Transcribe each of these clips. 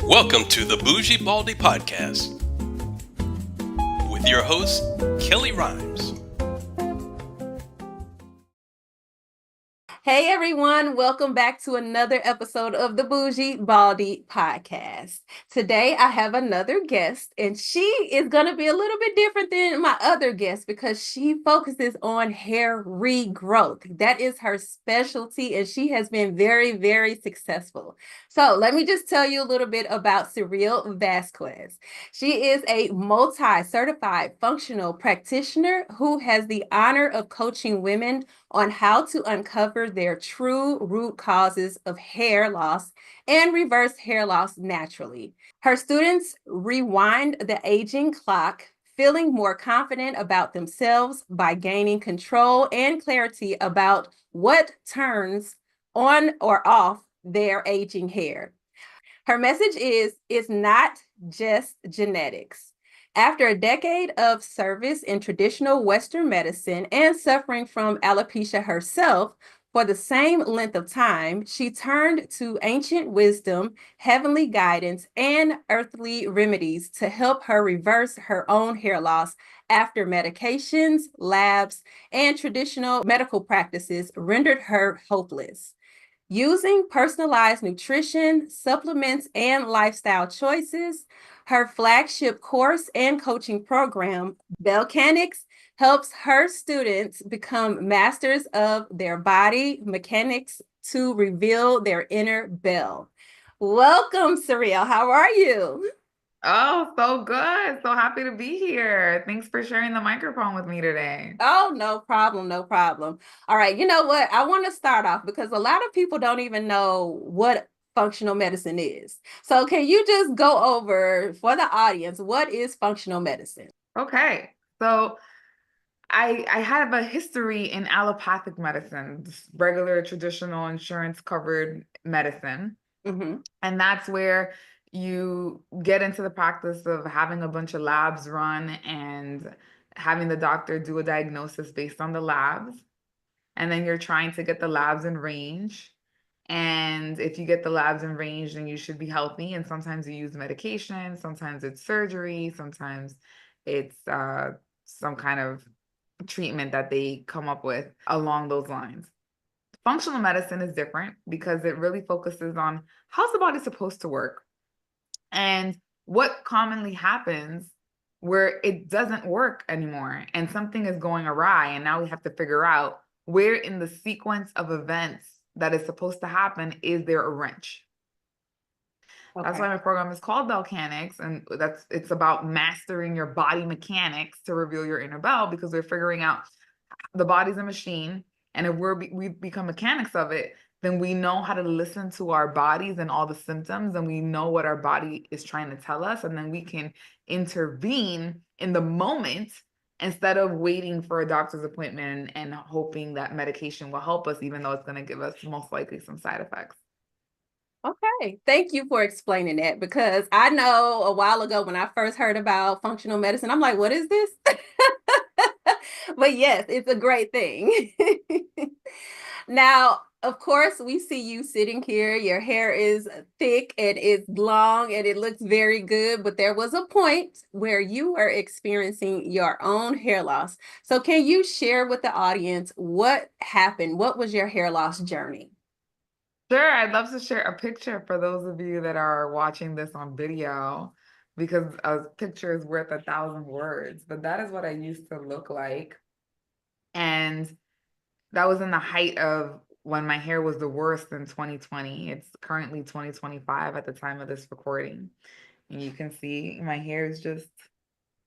Welcome to the Bougie Baldie podcast with your host, KELLIE Rhymes. Hey everyone, welcome back to another episode of the Bougie Baldie podcast. Today I have another guest, and she is going to be a little bit different than my other guests because she focuses on hair regrowth. That is her specialty, and she has been very, very successful. So let me just tell you a little bit about Saril Vasquez. She is a multi-certified functional practitioner who has the honor of coaching women on how to uncover their true root causes of hair loss and reverse hair loss naturally. Her students rewind the aging clock, feeling more confident about themselves by gaining control and clarity about what turns on or off their aging hair. Her message is, it's not just genetics. After a decade of service in traditional Western medicine and suffering from alopecia herself for the same length of time, she turned to ancient wisdom, heavenly guidance, and earthly remedies to help her reverse her own hair loss after medications, labs, and traditional medical practices rendered her hopeless. Using personalized nutrition, supplements, and lifestyle choices, her flagship course and coaching program, Belcanics, helps her students become masters of their body mechanics to reveal their inner Belle. Welcome, Saril. How are you? Oh, so good. So happy to be here. Thanks for sharing the microphone with me today. Oh, no problem. No problem. All right. You know what? I want to start off because a lot of people don't even know what functional medicine is. So can you just go over for the audience, what is functional medicine? Okay. So I have a history in allopathic medicine, just regular traditional insurance covered medicine. Mm-hmm. And that's where you get into the practice of having a bunch of labs run and having the doctor do a diagnosis based on the labs. And then you're trying to get the labs in range. And if you get the labs in range, then you should be healthy. And sometimes you use medication, sometimes it's surgery, sometimes it's some kind of treatment that they come up with along those lines. Functional medicine is different because it really focuses on how's the body supposed to work and what commonly happens where it doesn't work anymore and something is going awry. And now we have to figure out where in the sequence of events that is supposed to happen is there a wrench. Okay. That's why my program is called Belcanics, and it's about mastering your body mechanics to reveal your inner Belle, because we're figuring out the body's a machine, and if we become mechanics of it, then we know how to listen to our bodies and all the symptoms, and we know what our body is trying to tell us, and then we can intervene in the moment instead of waiting for a doctor's appointment and hoping that medication will help us, even though it's going to give us most likely some side effects. Okay, thank you for explaining that, because I know a while ago when I first heard about functional medicine, I'm like, what is this? But yes, it's a great thing. Now, of course, we see you sitting here. Your hair is thick and it's long and it looks very good, but there was a point where you were experiencing your own hair loss. So can you share with the audience what happened? What was your hair loss journey? Sure, I'd love to share a picture for those of you that are watching this on video, because a picture is worth 1,000 words. But that is what I used to look like. And that was in the height of when my hair was the worst in 2020. It's currently 2025 at the time of this recording. And you can see my hair is just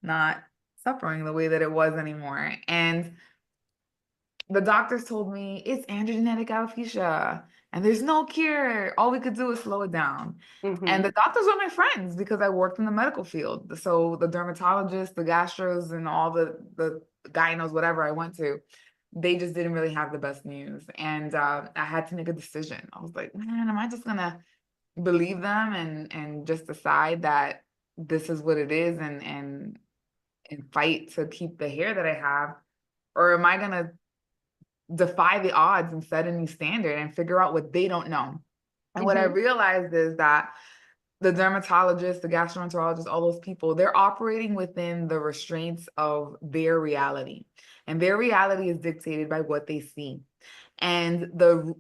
not suffering the way that it was anymore. And the doctors told me it's androgenetic alopecia. and there's no cure. All we could do is slow it down. And the doctors were my friends because I worked in the medical field. So the dermatologists, the gastros, and all the gynos, whatever I went to, they just didn't really have the best news. And I had to make a decision. I was like, man, am I just gonna believe them and just decide that this is what it is and fight to keep the hair that I have? Or am I gonna defy the odds and set a new standard and figure out what they don't know? And what I realized is that the dermatologists, the gastroenterologists, all those people, they're operating within the restraints of their reality. And their reality is dictated by what they see. And the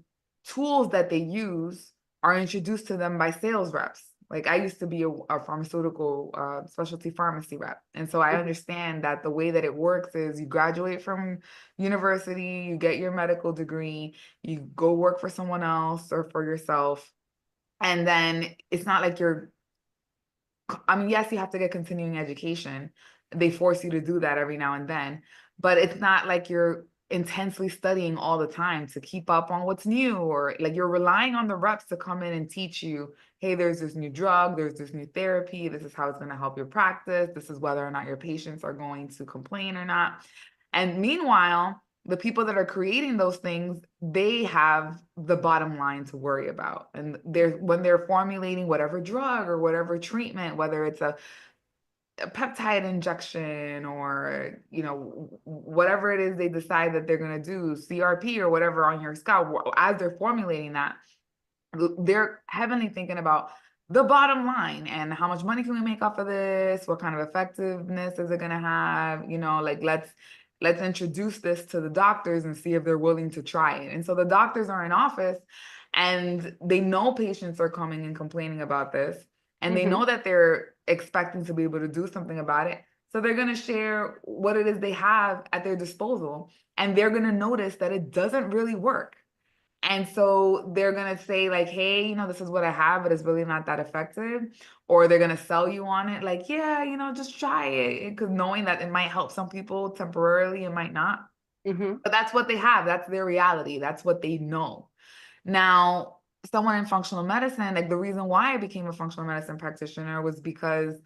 tools that they use are introduced to them by sales reps. Like I used to be a pharmaceutical specialty pharmacy rep. And so I understand that the way that it works is you graduate from university, you get your medical degree, you go work for someone else or for yourself. And then it's not like yes, you have to get continuing education. They force you to do that every now and then, but it's not like you're intensely studying all the time to keep up on what's new, or like you're relying on the reps to come in and teach you, hey, there's this new drug, there's this new therapy, this is how it's going to help your practice, this is whether or not your patients are going to complain or not. And meanwhile, the people that are creating those things, they have the bottom line to worry about. And when they're formulating whatever drug or whatever treatment, whether it's a peptide injection or, whatever it is they decide that they're going to do, CRP or whatever on your scalp, as they're formulating that, they're heavily thinking about the bottom line and how much money can we make off of this? What kind of effectiveness is it going to have? Like let's introduce this to the doctors and see if they're willing to try it. And so the doctors are in office and they know patients are coming and complaining about this. And they know that they're expecting to be able to do something about it. So they're going to share what it is they have at their disposal. And they're going to notice that it doesn't really work. And so they're going to say like, hey, this is what I have, but it's really not that effective. Or they're going to sell you on it. Like, yeah, just try it. Because knowing that it might help some people temporarily, it might not. But that's what they have. That's their reality. That's what they know. Now, someone in functional medicine, like the reason why I became a functional medicine practitioner was because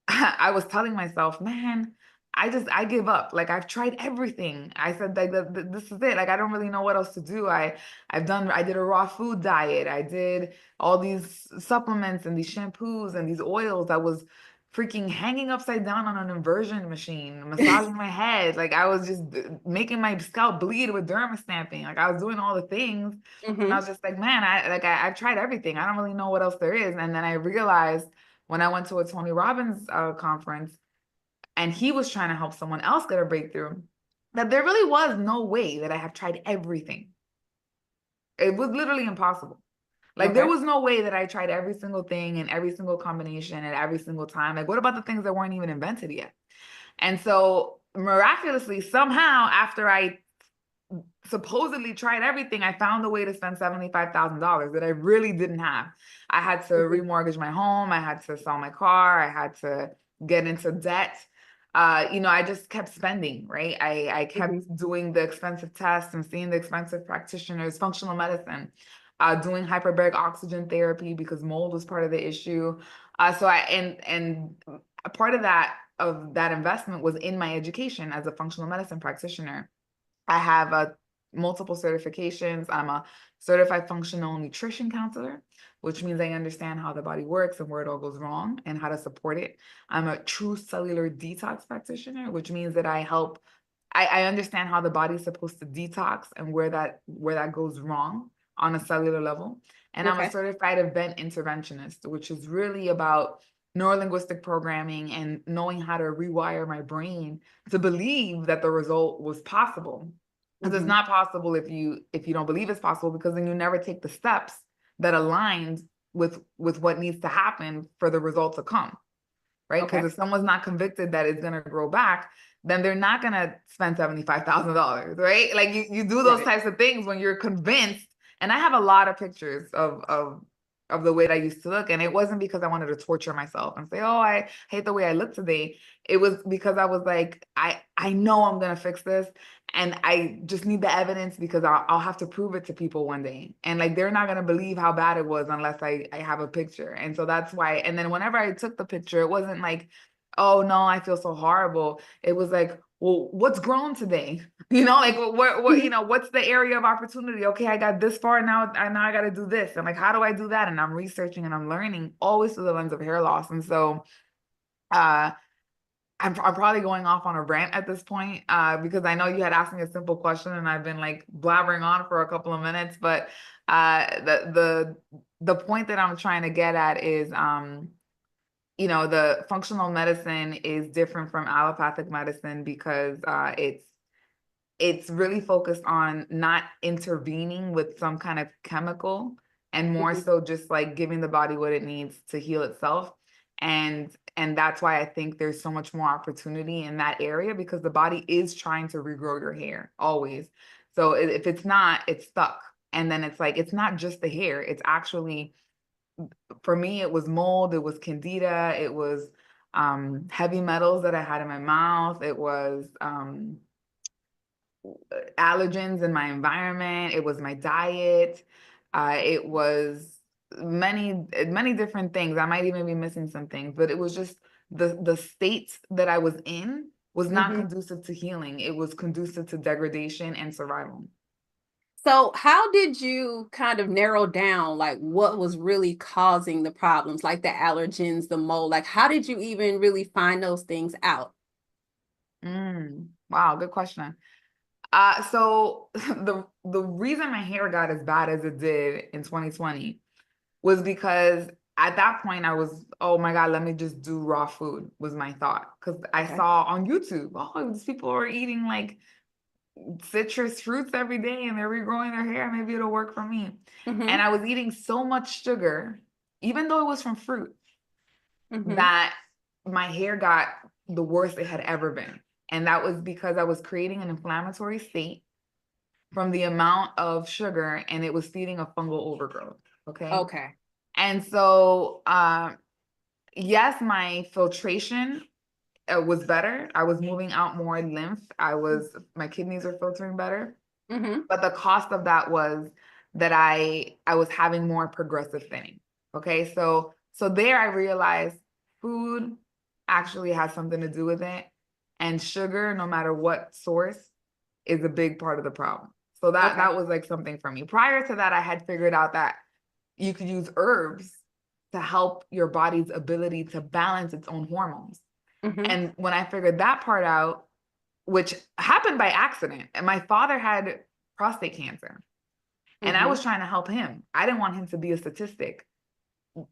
I was telling myself, man, I give up. Like I've tried everything. I said like this is it. Like I don't really know what else to do. I did a raw food diet. I did all these supplements and these shampoos and these oils. I was freaking hanging upside down on an inversion machine, massaging my head. Like I was just making my scalp bleed with derma stamping. Like I was doing all the things. And I was just like, man, I've tried everything. I don't really know what else there is. And then I realized when I went to a Tony Robbins conference and he was trying to help someone else get a breakthrough, that there really was no way that I have tried everything. It was literally impossible. Like there was no way that I tried every single thing and every single combination at every single time. Like what about the things that weren't even invented yet? And so miraculously, somehow, after I supposedly tried everything, I found a way to spend $75,000 that I really didn't have. I had to remortgage my home. I had to sell my car. I had to get into debt. I just kept spending, right? I kept doing the expensive tests and seeing the expensive practitioners, functional medicine, doing hyperbaric oxygen therapy because mold was part of the issue. So a part of that investment was in my education as a functional medicine practitioner. I have multiple certifications. I'm a certified functional nutrition counselor, which means I understand how the body works and where it all goes wrong and how to support it. I'm a true cellular detox practitioner, which means that I understand how the body's supposed to detox and where that goes wrong on a cellular level. And I'm a certified event interventionist, which is really about neurolinguistic programming and knowing how to rewire my brain to believe that the result was possible. Because it's not possible if you don't believe it's possible, because then you never take the steps that aligned with what needs to happen for the result to come, right? Because if someone's not convicted that it's going to grow back, then they're not going to spend $75,000, right? Like you do those types of things when you're convinced. And I have a lot of pictures of of the way that I used to look. And it wasn't because I wanted to torture myself and say, oh, I hate the way I look today. It was because I was like, I know I'm going to fix this. And I just need the evidence because I'll have to prove it to people one day. And like, they're not going to believe how bad it was unless I have a picture. And so that's why. And then whenever I took the picture, it wasn't like, oh no, I feel so horrible. It was like, well, what's grown today? You know, like what, you know, what's the area of opportunity? Okay, I got this far now I got to do this. And like, how do I do that? And I'm researching and I'm learning always through the lens of hair loss. And so, I'm probably going off on a rant at this point, because I know you had asked me a simple question and I've been like blabbering on for a couple of minutes, but the point that I'm trying to get at is, you know, the functional medicine is different from allopathic medicine because it's really focused on not intervening with some kind of chemical and more so just like giving the body what it needs to heal itself. And that's why I think there's so much more opportunity in that area, because the body is trying to regrow your hair always. So if it's not, it's stuck. And then it's like, it's not just the hair. It's actually, for me, it was mold, it was candida, it was heavy metals that I had in my mouth. It was allergens in my environment. It was my diet. It was many different things. I might even be missing some things, but it was just the state that I was in was not conducive to healing. It was conducive to degradation and survival. So how did you kind of narrow down like what was really causing the problems, like the allergens, the mold? Like, how did you even really find those things out? Wow, good question. So the reason my hair got as bad as it did in 2020 was because at that point I was, oh my God, let me just do raw food was my thought. Because I saw on YouTube, oh, these people are eating like citrus fruits every day and they're regrowing their hair. Maybe it'll work for me. And I was eating so much sugar, even though it was from fruit, that my hair got the worst it had ever been. And that was because I was creating an inflammatory state from the amount of sugar, and it was feeding a fungal overgrowth. Okay. And so, yes, my filtration was better. I was moving out more lymph. My kidneys were filtering better. But the cost of that was that I was having more progressive thinning. Okay. So there I realized food actually has something to do with it. And sugar, no matter what source, is a big part of the problem. So that was like something for me. Prior to that, I had figured out that you could use herbs to help your body's ability to balance its own hormones. And when I figured that part out, which happened by accident, and my father had prostate cancer, and I was trying to help him. I didn't want him to be a statistic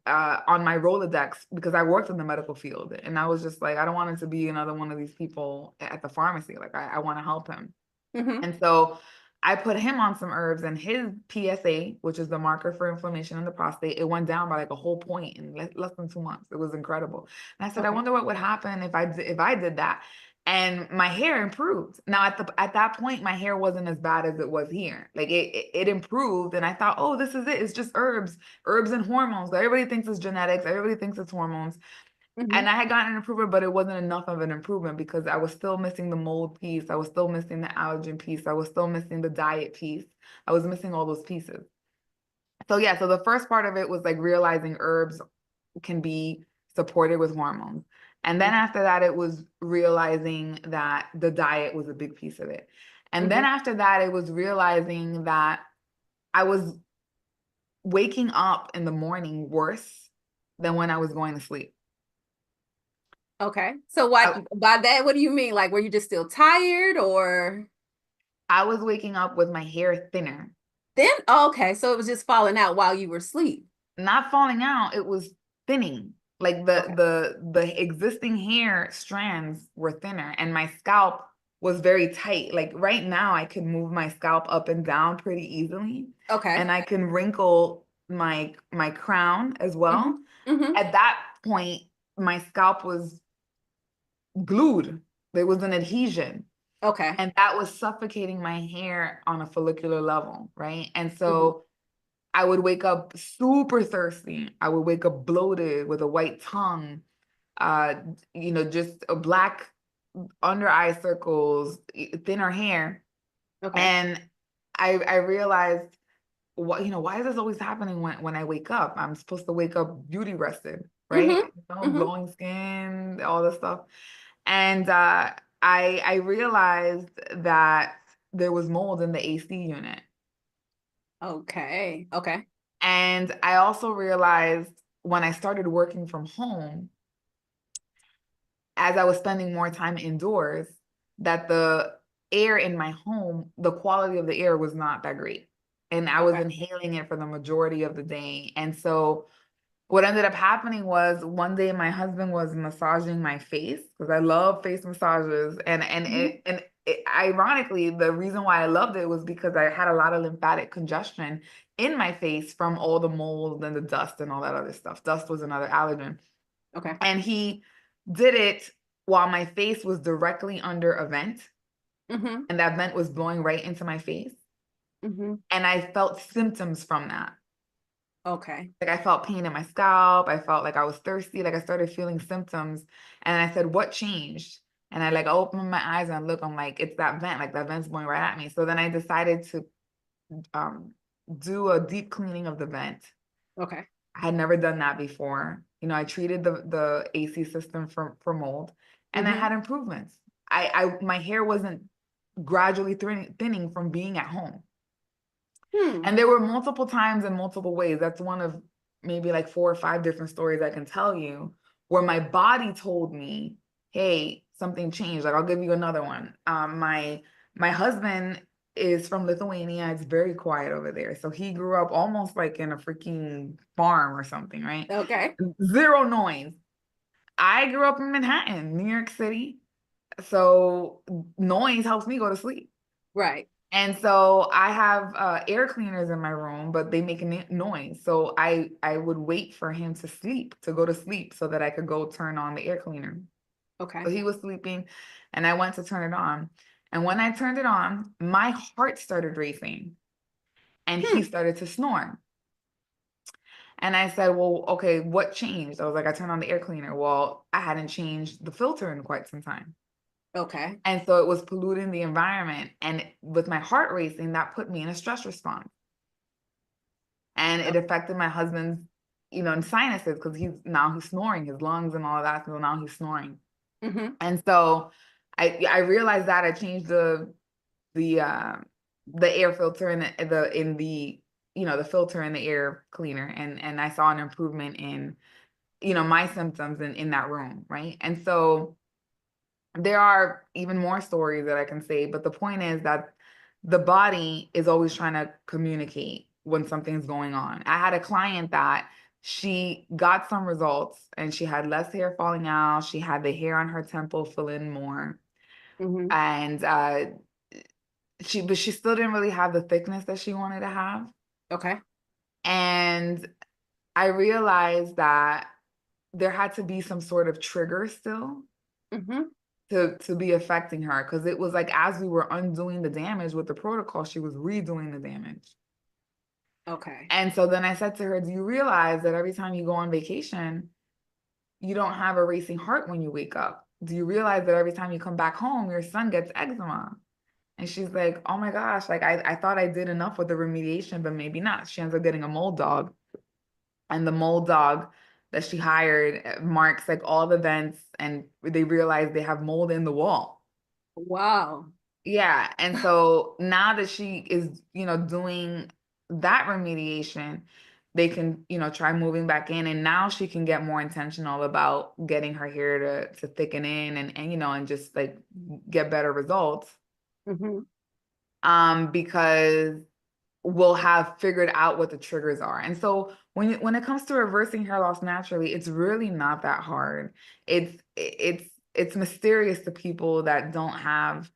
on my Rolodex because I worked in the medical field, and I was just like, I don't want him to be another one of these people at the pharmacy. Like I want to help him. And so I put him on some herbs, and his PSA, which is the marker for inflammation in the prostate, it went down by like a whole point in less than 2 months. It was incredible. And I said, I wonder what would happen if I did that. And my hair improved. Now at that point, my hair wasn't as bad as it was here. Like it improved, and I thought, oh, this is it. It's just herbs and hormones. Everybody thinks it's genetics. Everybody thinks it's hormones. And I had gotten an improvement, but it wasn't enough of an improvement because I was still missing the mold piece. I was still missing the allergen piece. I was still missing the diet piece. I was missing all those pieces. So yeah, so the first part of it was like realizing herbs can be supported with hormones. And then after that, it was realizing that the diet was a big piece of it. And then after that, it was realizing that I was waking up in the morning worse than when I was going to sleep. Okay. So by that, what do you mean? Like, were you just still tired, or? I was waking up with my hair thinner. Okay. So it was just falling out while you were asleep. Not falling out, it was thinning. Like the existing hair strands were thinner, and my scalp was very tight. Like right now, I can move my scalp up and down pretty easily. Okay. And I can wrinkle my crown as well. At that point, my scalp was glued. There was an adhesion. Okay. And that was suffocating my hair on a follicular level, right? And so I would wake up super thirsty. I would wake up bloated with a white tongue, uh, just a black under eye circles, thinner hair. Okay. And I realized, why is this always happening when I wake up? I'm supposed to wake up beauty rested, right? Glowing skin, all this stuff. And I realized that there was mold in the AC unit. Okay. Okay. And I also realized when I started working from home, as I was spending more time indoors, that the air in my home, the quality of the air was not that great. And I was inhaling it for the majority of the day. And so what ended up happening was one day my husband was massaging my face, because I love face massages. Ironically, the reason why I loved it was because I had a lot of lymphatic congestion in my face from all the mold and the dust and all that other stuff. Dust was another allergen. Okay. And he did it while my face was directly under a vent. And that vent was blowing right into my face. And I felt symptoms from that. Okay. Like I felt pain in my scalp. I felt like I was thirsty. Like I started feeling symptoms. And I said, what changed? And I opened my eyes and I look, I'm like, it's that vent. Like that vent's blowing right at me. So then I decided to do a deep cleaning of the vent. Okay. I had never done that before. I treated the AC system for mold, and I had improvements. My hair wasn't gradually thinning from being at home. And there were multiple times in multiple ways. That's one of maybe like 4 or 5 different stories I can tell you where my body told me, hey, something changed. Like I'll give you another one. My husband is from Lithuania. It's very quiet over there. So he grew up almost like in a freaking farm or something, right? Okay. Zero noise. I grew up in Manhattan, New York City. So noise helps me go to sleep. Right. And so I have air cleaners in my room, but they make a noise. So I would wait for him to go to sleep so that I could go turn on the air cleaner. Okay. So he was sleeping and I went to turn it on. And when I turned it on, my heart started racing and he started to snore. And I said, well, okay, what changed? I was like, I turned on the air cleaner. Well, I hadn't changed the filter in quite some time. Okay. And so it was polluting the environment. And with my heart racing, that put me in a stress response. And it affected my husband's, sinuses, because he's snoring, his lungs and all of that. So now he's snoring. And so I realized that I changed the air filter in the filter in the air cleaner. And I saw an improvement in, my symptoms in that room. Right. And so there are even more stories that I can say, but the point is that the body is always trying to communicate when something's going on. I had a client that she got some results and she had less hair falling out. She had the hair on her temple fill in more. And she still didn't really have the thickness that she wanted to have. Okay. And I realized that there had to be some sort of trigger still. To be affecting her, because it was like as we were undoing the damage with the protocol, she was redoing the damage. Okay. And so then I said to her, do you realize that every time you go on vacation, you don't have a racing heart when you wake up? Do you realize that every time you come back home, your son gets eczema? And she's like, oh my gosh, like I thought I did enough with the remediation, but maybe not. She ends up getting a mold dog. And the mold dog that she hired marks like all the vents, and they realize they have mold in the wall. Wow. Yeah. And so now that she is, doing that remediation, they can, try moving back in. And now she can get more intentional about getting her hair to thicken in and just like get better results. Because we'll have figured out what the triggers are. And so when it comes to reversing hair loss naturally, it's really not that hard. It's mysterious to people that don't have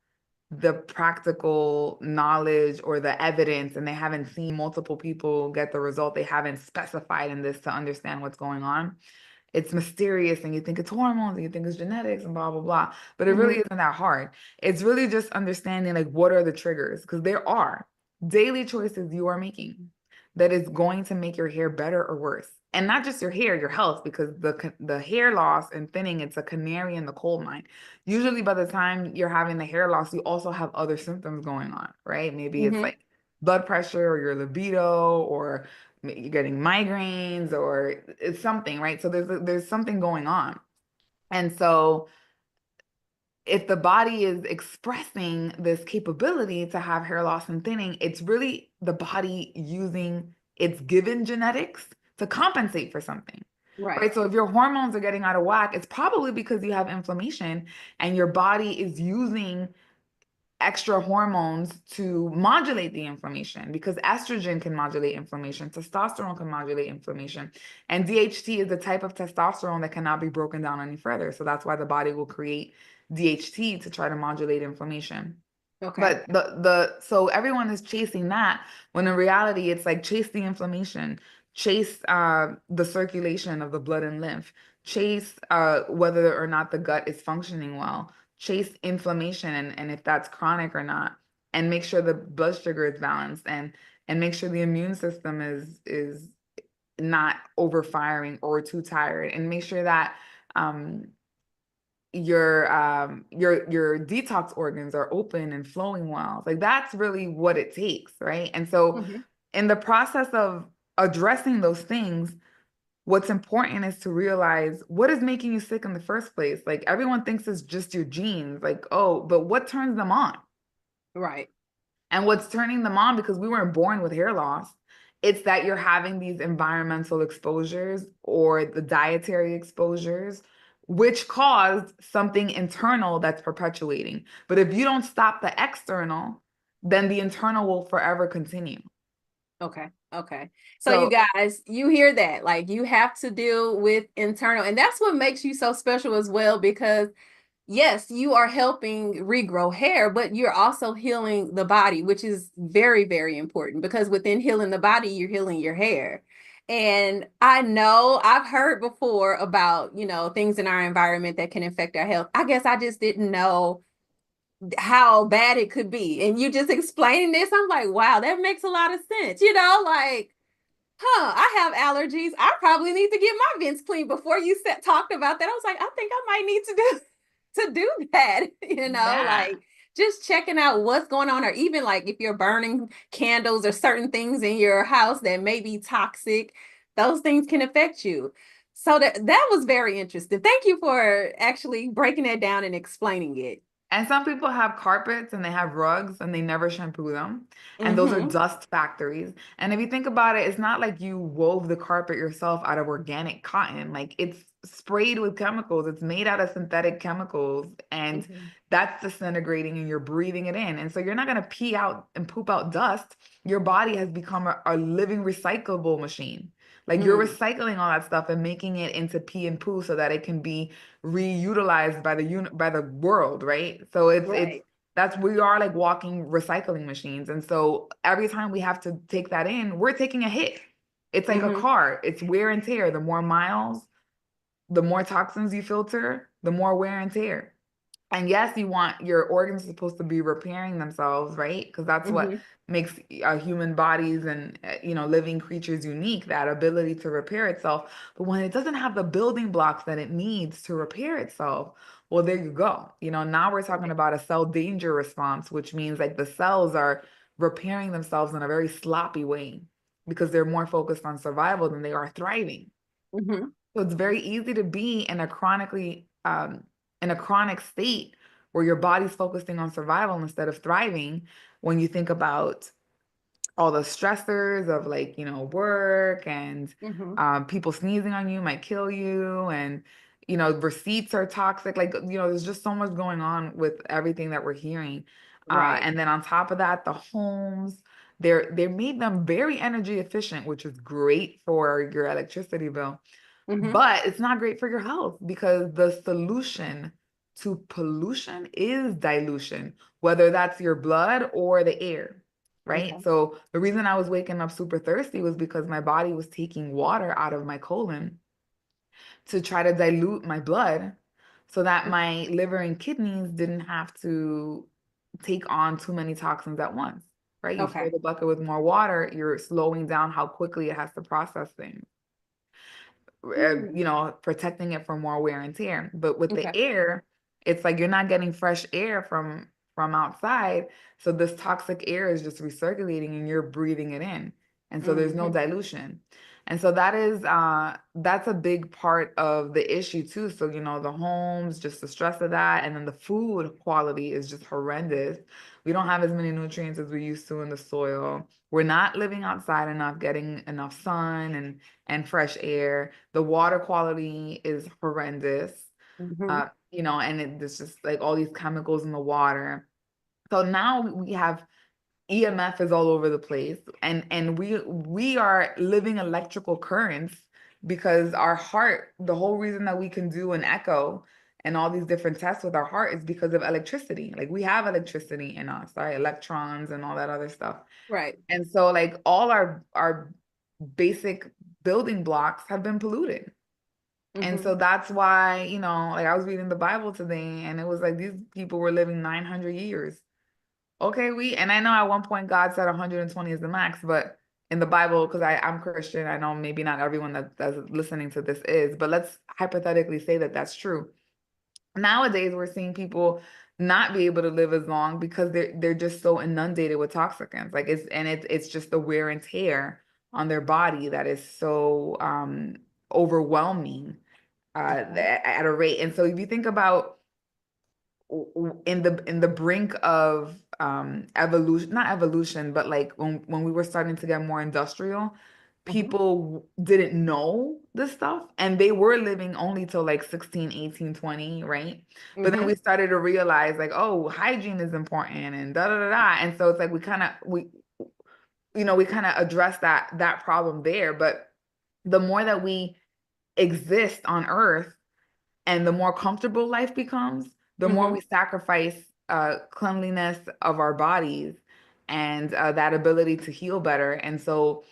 the practical knowledge or the evidence, and they haven't seen multiple people get the result. They haven't specified in this to understand what's going on. It's mysterious, and you think it's hormones and you think it's genetics and blah, blah, blah. But it really isn't that hard. It's really just understanding like what are the triggers, because there are daily choices you are making. that is going to make your hair better or worse. And not just your hair, your health, because the hair loss and thinning, it's a canary in the coal mine. Usually by the time you're having the hair loss, you also have other symptoms going on, right? Maybe it's Mm-hmm. like blood pressure or your libido, or you're getting migraines, or it's something, right? So there's something going on. And so if the body is expressing this capability to have hair loss and thinning, it's really the body using its given genetics to compensate for something. Right. Right. So if your hormones are getting out of whack, it's probably because you have inflammation and your body is using extra hormones to modulate the inflammation, because estrogen can modulate inflammation, testosterone can modulate inflammation, and DHT is the type of testosterone that cannot be broken down any further. So that's why the body will create DHT to try to modulate inflammation. Okay. But so everyone is chasing that, when in reality it's like chase the inflammation, chase the circulation of the blood and lymph, chase whether or not the gut is functioning well, chase inflammation and if that's chronic or not, and make sure the blood sugar is balanced, and make sure the immune system is not overfiring or too tired, and make sure that um your detox organs are open and flowing well. Like that's really what it takes, right? And so Mm-hmm. in the process of addressing those things, what's important is to realize what is making you sick in the first place. Like everyone thinks it's just your genes, like, oh, but what turns them on? Right. And what's turning them on, because we weren't born with hair loss, it's that you're having these environmental exposures or the dietary exposures, which caused something internal that's perpetuating. But if you don't stop the external, then the internal will forever continue. Okay. Okay. So you So guys, you hear that? Like you have to deal with internal, and that's what makes you so special as well, because yes, you are helping regrow hair, but you're also healing the body, which is very, very important, because within healing the body, you're healing your hair. And I know I've heard before about, things in our environment that can affect our health. I guess I just didn't know how bad it could be. And you just explaining this, I'm like, wow, that makes a lot of sense. Like, I have allergies. I probably need to get my vents cleaned. Before you talked about that, I was like, I think I might need to do that, yeah. like just checking out what's going on, or even like if you're burning candles or certain things in your house that may be toxic, those things can affect you. So that was very interesting. Thank you for actually breaking that down and explaining it. And some people have carpets and they have rugs and they never shampoo them. And those are Mm-hmm. dust factories. And if you think about it, it's not like you wove the carpet yourself out of organic cotton. Like it's sprayed with chemicals, it's made out of synthetic chemicals, and Mm-hmm. that's disintegrating and you're breathing it in. And so you're not going to pee out and poop out dust. Your body has become a living recyclable machine. Like you're Mm. recycling all that stuff and making it into pee and poo so that it can be reutilized by the world, right? So it's Right. that's we are like walking recycling machines. And so every time we have to take that in, we're taking a hit. It's like a Mm-hmm. car. It's wear and tear. The more miles, the more toxins you filter, the more wear and tear. And yes, you want your organs supposed to be repairing themselves, right? Because that's what Mm-hmm. makes human bodies and living creatures unique, that ability to repair itself. But when it doesn't have the building blocks that it needs to repair itself, well, there you go. Now we're talking Right. about a cell danger response, which means like the cells are repairing themselves in a very sloppy way because they're more focused on survival than they are thriving. Mm-hmm. So it's very easy to be in a chronic state where your body's focusing on survival instead of thriving, when you think about all the stressors of like, work and Mm-hmm. people sneezing on you might kill you, and receipts are toxic. Like, there's just so much going on with everything that we're hearing. Right. And then on top of that, the homes, they made them very energy efficient, which is great for your electricity bill. Mm-hmm. But it's not great for your health, because the solution to pollution is dilution, whether that's your blood or the air, right? Okay. So the reason I was waking up super thirsty was because my body was taking water out of my colon to try to dilute my blood so that my liver and kidneys didn't have to take on too many toxins at once, right? You fill Okay. the bucket with more water, you're slowing down how quickly it has to process things. Mm. Protecting it from more wear and tear. But with the Okay. air, it's like you're not getting fresh air from outside. So this toxic air is just recirculating and you're breathing it in. And so there's no Hmm. dilution. And so that's a big part of the issue too. So, the homes, just the stress of that. And then the food quality is just horrendous. We don't have as many nutrients as we used to in the soil. We're not living outside enough, getting enough sun and fresh air. The water quality is horrendous. Hmm. And it's just like all these chemicals in the water. So now we have EMF is all over the place, and we are living electrical currents because our heart, the whole reason that we can do an echo and all these different tests with our heart is because of electricity. Like we have electricity in us, right? Electrons and all that other stuff. Right. And so like all our basic building blocks have been polluted. And Hmm. so that's why, like I was reading the Bible today and it was like these people were living 900 years. Okay, and I know at one point God said 120 is the max, but in the Bible, because I'm Christian, I know maybe not everyone that's listening to this is, but let's hypothetically say that that's true. Nowadays, we're seeing people not be able to live as long because they're just so inundated with toxicants. Like it's just the wear and tear on their body that is so overwhelming Okay. at a rate. And so if you think about in the brink of evolution, not evolution, but like when we were starting to get more industrial, Hmm. people didn't know this stuff and they were living only till like 16, 18, 20, right? But then Hmm. we started to realize like, oh, hygiene is important and da da da da. And so it's like we kind of address that problem there. But the more that we exist on earth and the more comfortable life becomes, the more Hmm. we sacrifice cleanliness of our bodies and that ability to heal better. And so,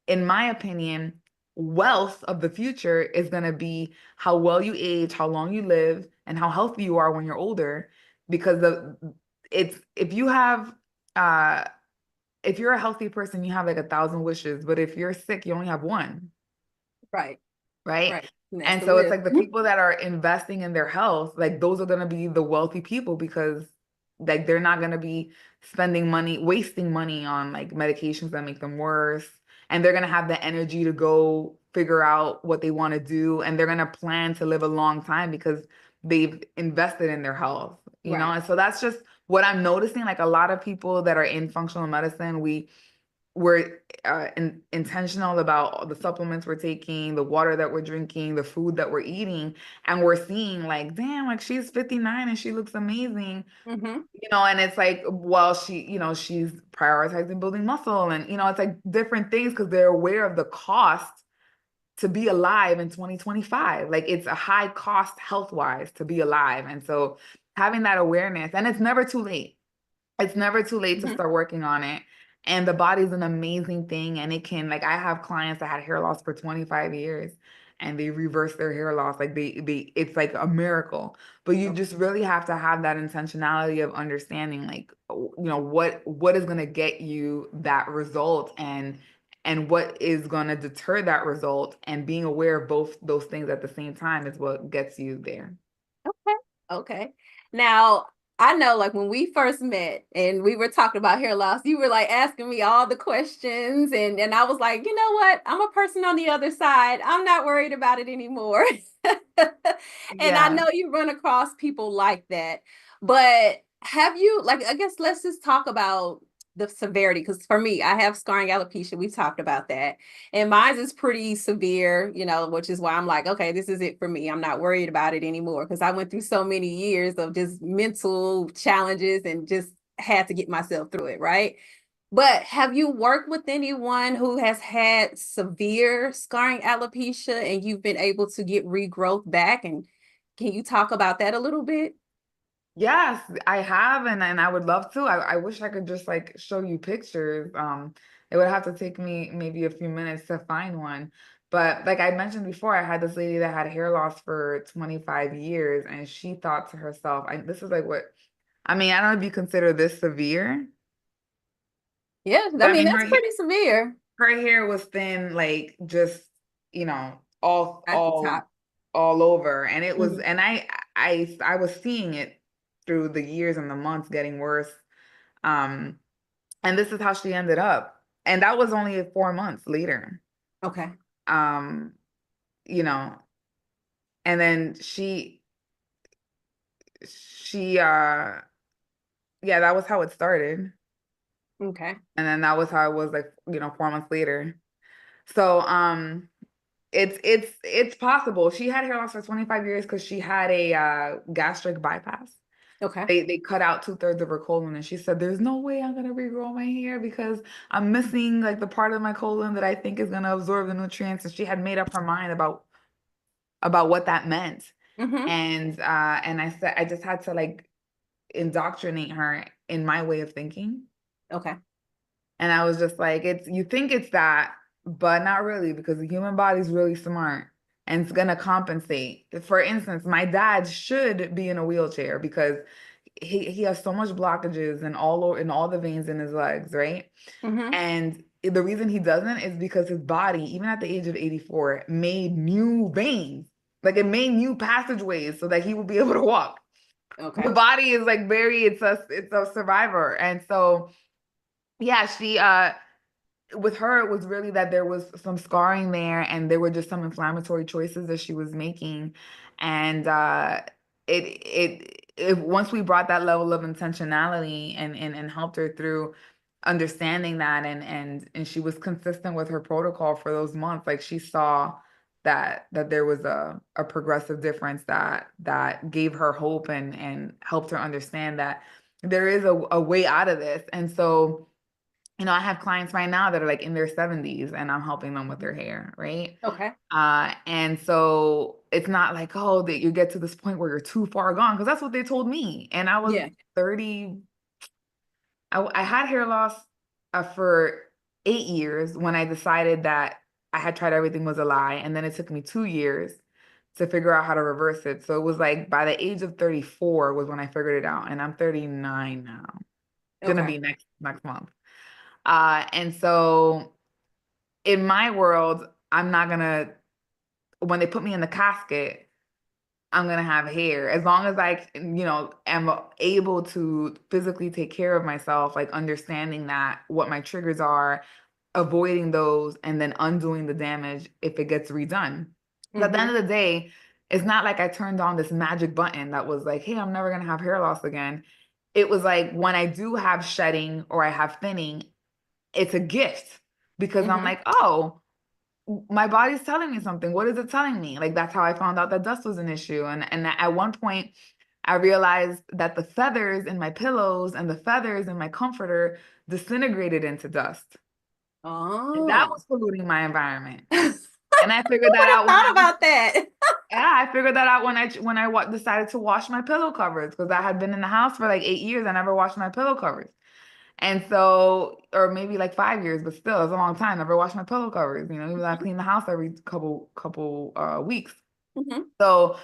in my opinion, wealth of the future is going to be how well you age, how long you live, and how healthy you are when you're older. Because it's uh, if you're a healthy person, you have like 1,000 wishes, but if you're sick, you only have one. Right. Right? Right. And that's And the so it's list. like the people that are investing in their health, like those are going to be the wealthy people because like they're not going to be spending money, wasting money on like medications that make them worse. And they're going to have the energy to go figure out what they want to do. And they're going to plan to live a long time because they've invested in their health. Right. And so that's just what I'm noticing. Like a lot of people that are in functional medicine, we're intentional about the supplements we're taking, the water that we're drinking, the food that we're eating, and we're seeing like, damn, like she's 59 and she looks amazing, Hmm. and it's like, well, she's prioritizing building muscle, and it's like different things because they're aware of the cost to be alive in 2025. Like it's a high cost health wise to be alive, and so having that awareness, and it's never too late. It's never too late to Hmm. start working on it. And the body's an amazing thing. And it can, like, I have clients that had hair loss for 25 years and they reverse their hair loss. Like it's like a miracle. But you just really have to have that intentionality of understanding, like, what is going to get you that result and what is going to deter that result, and being aware of both those things at the same time is what gets you there. Okay. Okay. Now, I know like when we first met and we were talking about hair loss, you were like asking me all the questions and I was like, you know what? I'm a person on the other side. I'm not worried about it anymore. And I Yeah. know you run across people like that. But have you like I guess let's just talk about the severity because for me, I have scarring alopecia. We've talked about that. And mine is pretty severe, which is why I'm like, okay, this is it for me. I'm not worried about it anymore because I went through so many years of just mental challenges and just had to get myself through it, right? But have you worked with anyone who has had severe scarring alopecia and you've been able to get regrowth back? And can you talk about that a little bit? Yes, I have, and I would love to. I wish I could just like show you pictures. It would have to take me maybe a few minutes to find one. But like I mentioned before, I had this lady that had hair loss for 25 years, and she thought to herself, this is like what, I mean, I don't know if you consider this severe. Yeah, I I mean mean, that's pretty severe her hair was thin, like just, all at the top. all over. And it was, Mhm. and I was seeing it through the years and the months getting worse. Um, and this is how she ended up. And that was only 4 months later. Okay. Um, you know, and then she yeah, that was how it started. Okay. And then that was how it was like, 4 months later. So it's possible. She had hair loss for 25 years because she had a gastric bypass. Okay. They cut out 2/3 of her colon, and she said, "There's no way I'm gonna regrow my hair because I'm missing like the part of my colon that I think is gonna absorb the nutrients." And she had made up her mind about what that meant. Mm-hmm. And I said I just had to like indoctrinate her in my way of thinking. Okay. And I was just like, you think it's that, but not really, because the human body is really smart and it's gonna compensate. For instance, my dad should be in a wheelchair because he has so much blockages in all the veins in his legs, right? Mm-hmm. And the reason he doesn't is because his body, even at the age of 84, made new veins. Like it made new passageways so that he would be able to walk. The Okay. body is like it's a survivor. And so yeah, she with her, it was really that there was some scarring there and there were just some inflammatory choices that she was making. And once we brought that level of intentionality and helped her through understanding that and she was consistent with her protocol for those months, like she saw that there was a progressive difference that gave her hope and helped her understand that there is a way out of this. And so I have clients right now that are like in their 70s and I'm helping them with their hair, right? Okay. And so it's not like, oh, that you get to this point where you're too far gone, because that's what they told me. And I was Yeah. 30, I had hair loss for 8 years when I decided that I had tried everything was a lie. And then it took me 2 years to figure out how to reverse it. So it was like by the age of 34 was when I figured it out. And I'm 39 now. Gonna Okay. be next month. And so in my world, I'm not gonna, when they put me in the casket, I'm gonna have hair. As long as I, am able to physically take care of myself, like understanding that what my triggers are, avoiding those, and then undoing the damage if it gets redone. But at the Mm-hmm. end of the day, it's not like I turned on this magic button that was like, hey, I'm never gonna have hair loss again. It was like when I do have shedding or I have thinning, it's a gift because I'm Mm-hmm. like, oh, my body's telling me something. What is it telling me? Like that's how I found out that dust was an issue. And at one point, I realized that the feathers in my pillows and the feathers in my comforter disintegrated into dust. And that Oh. was polluting my environment. Who And I figured that would have out when thought about that? I figured that out when decided to wash my pillow covers because I had been in the house for like 8 years. I never washed my pillow covers. And so, or maybe like 5 years, but still, it's a long time. Never washed my pillow covers. Even though I clean the house every couple weeks. Mm-hmm. So,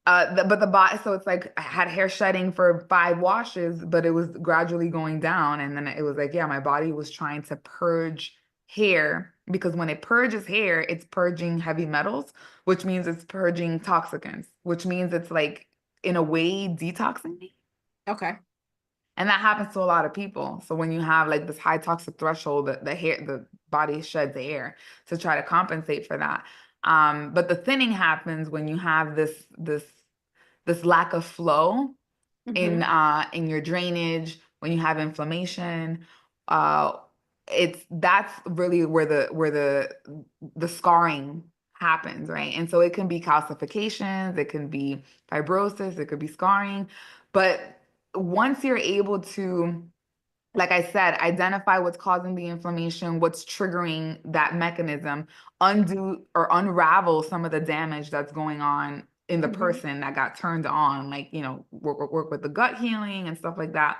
but the body, so it's like I had hair shedding for 5 washes, but it was gradually going down, and then it was like, yeah, my body was trying to purge hair because when it purges hair, it's purging heavy metals, which means it's purging toxicants, which means it's like in a way detoxing me. Okay. And that happens to a lot of people. So when you have like this high toxic threshold, the body sheds air to try to compensate for that. But the thinning happens when you have this lack of flow Mm-hmm. in your drainage, when you have inflammation. Uh, that's really where the scarring happens, right? And so it can be calcifications, it can be fibrosis, it could be scarring, but once you're able to, like I said, identify what's causing the inflammation, what's triggering that mechanism, undo or unravel some of the damage that's going on in the Mm-hmm. person that got turned on, like, work with the gut healing and stuff like that,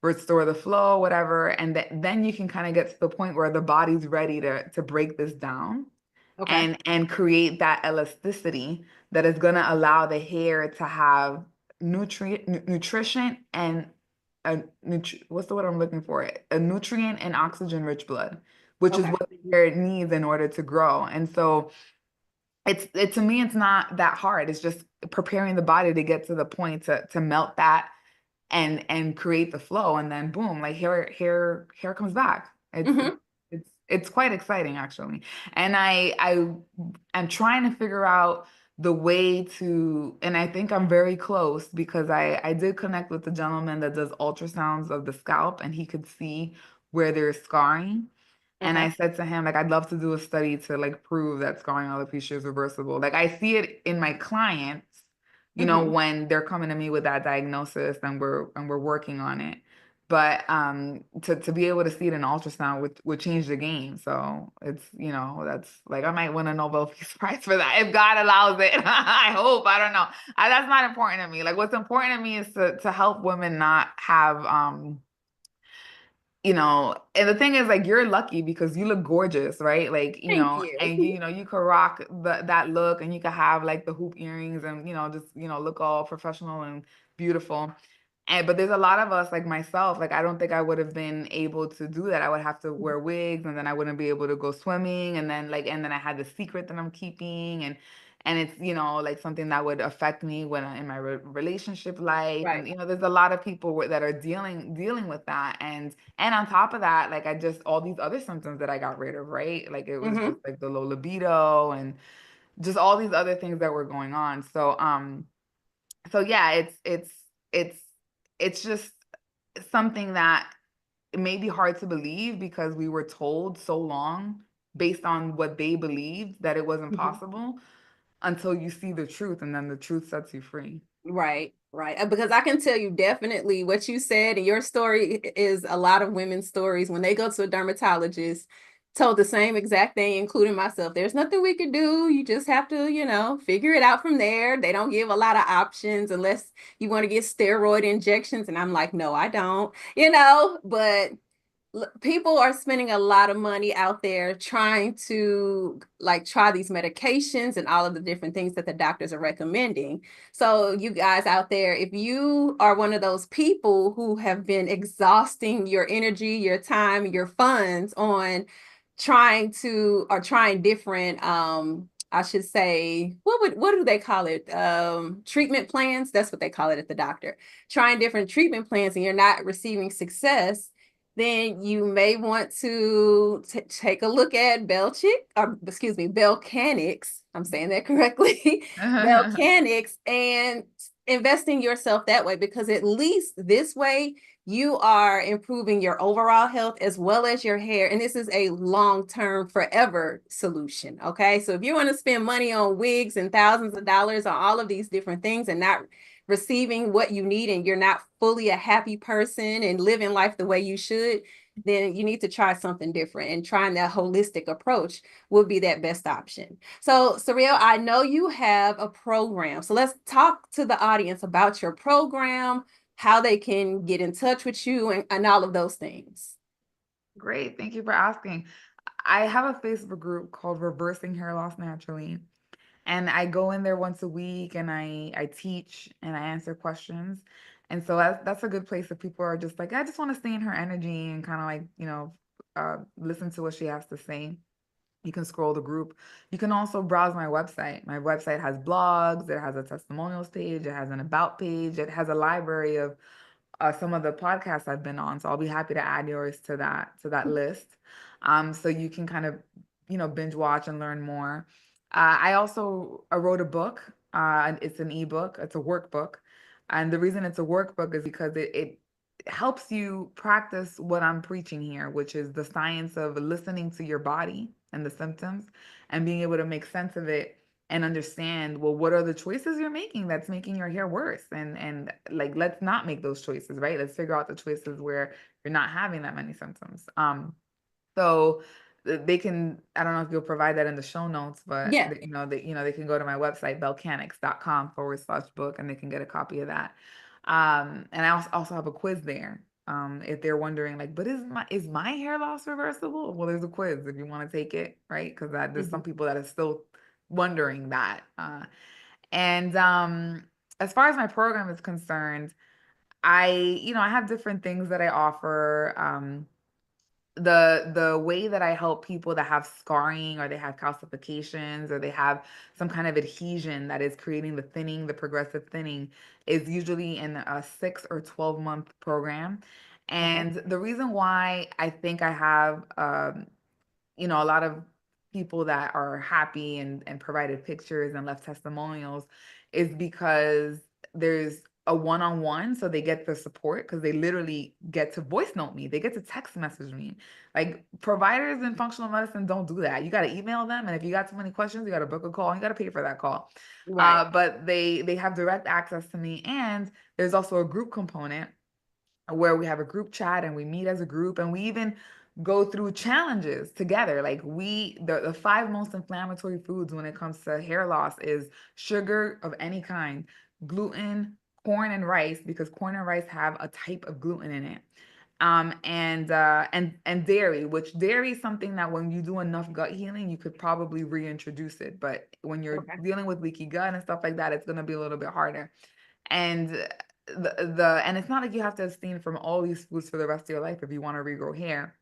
restore the flow, whatever. And then you can kind of get to the point where the body's ready to break this down Okay. and create that elasticity that is going to allow the hair to have nutrition and what's the word I'm looking for? A nutrient and oxygen rich blood, which is Okay. what the hair needs in order to grow. And so to me, it's not that hard. It's just preparing the body to get to the point to melt that and create the flow, and then boom, like hair comes back. Mm-hmm. It's quite exciting actually. And I am trying to figure out the way to, and I think I'm very close because I did connect with the gentleman that does ultrasounds of the scalp, and he could see where there's scarring. And I Okay. said to him, like, I'd love to do a study to like prove that scarring alopecia is reversible. Like I see it in my clients, Mm-hmm. when they're coming to me with that diagnosis and we're working on it. But to be able to see it in ultrasound would change the game. So it's, that's like I might win a Nobel Peace Prize for that if God allows it. I hope. I don't know. That's not important to me. Like what's important to me is to help women not have and the thing is like you're lucky because you look gorgeous, right? Like, Thank you. and you could rock that look, and you could have like the hoop earrings and just look all professional and beautiful. But there's a lot of us like myself, like I don't think I would have been able to do that. I would have to wear wigs, and then I wouldn't be able to go swimming, and then I had the secret that I'm keeping, and it's like something that would affect me when in my relationship life. And Right. there's a lot of people that are dealing with that, and on top of that, like I just all these other symptoms that I got rid of, right? Like it was Mm-hmm. just like the low libido and just all these other things that were going on. So yeah, it's it's just something that may be hard to believe because we were told so long based on what they believed that it wasn't Mm-hmm. possible until you see the truth, and then the truth sets you free. Right, right. Because I can tell you definitely what you said, and your story is a lot of women's stories when they go to a dermatologist, told the same exact thing, including myself. There's nothing we could do. You just have to, figure it out from there. They don't give a lot of options unless you want to get steroid injections. And I'm like, no, I don't, but people are spending a lot of money out there trying to like try these medications and all of the different things that the doctors are recommending. So you guys out there, if you are one of those people who have been exhausting your energy, your time, your funds on trying different I should say, what do they call it? Treatment plans. That's what they call it at the doctor. Trying different treatment plans and you're not receiving success, then you may want to take a look at Belcanix. I'm saying that correctly. Belcanix, and invest in yourself that way, because at least this way you are improving your overall health as well as your hair. And this is a long-term, forever solution. Okay. So if you want to spend money on wigs and thousands of dollars on all of these different things and not receiving what you need, and you're not fully a happy person and living life the way you should, then you need to try something different, and trying that holistic approach would be that best option. So Saril, I know you have a program. So let's talk to the audience about your program, how they can get in touch with you, and all of those things. Great, thank you for asking. I have a Facebook group called Reversing Hair Loss Naturally. And I go in there once a week, and I teach and I answer questions. And so that's a good place if people are just like, I just want to stay in her energy and kind of like, listen to what she has to say. You can scroll the group. You can also browse my website. My website has blogs, it has a testimonials page, it has an about page, it has a library of some of the podcasts I've been on. So I'll be happy to add yours to that list. So you can kind of, binge watch and learn more. I also wrote a book. It's an ebook. It's a workbook. And the reason it's a workbook is because it helps you practice what I'm preaching here, which is the science of listening to your body and the symptoms and being able to make sense of it and understand, well, what are the choices you're making that's making your hair worse? And like, let's not make those choices, right? Let's figure out the choices where you're not having that many symptoms. So they can, I don't know if you'll provide that in the show notes, but Yeah. they can go to my website, belcanix.com/book, and they can get a copy of that. And I also have a quiz there. If they're wondering like, but is my hair loss reversible? Well, there's a quiz if you want to take it, right? Because there's some Mhm. people that are still wondering that. And as far as my program is concerned, I have different things that I offer. The way that I help people that have scarring, or they have calcifications, or they have some kind of adhesion that is creating the thinning, the progressive thinning, is usually in a 6 or 12 month program. Okay. And the reason why I think I have a lot of people that are happy and provided pictures and left testimonials is because there's a one-on-one, so they get the support because they literally get to voice note me, they get to text message me. Like, providers in functional medicine don't do that. You got to email them, and if you got too many questions, you got to book a call and you got to pay for that call. Right. But they have direct access to me, and there's also a group component where we have a group chat and we meet as a group, and we even go through challenges together. Like, the five most inflammatory foods when it comes to hair loss is sugar of any kind, gluten, corn and rice, because corn and rice have a type of gluten in it. And dairy, which dairy is something that when you do enough gut healing, you could probably reintroduce it. But when you're Okay. dealing with leaky gut and stuff like that, it's gonna be a little bit harder. And and it's not like you have to abstain from all these foods for the rest of your life if you want to regrow hair.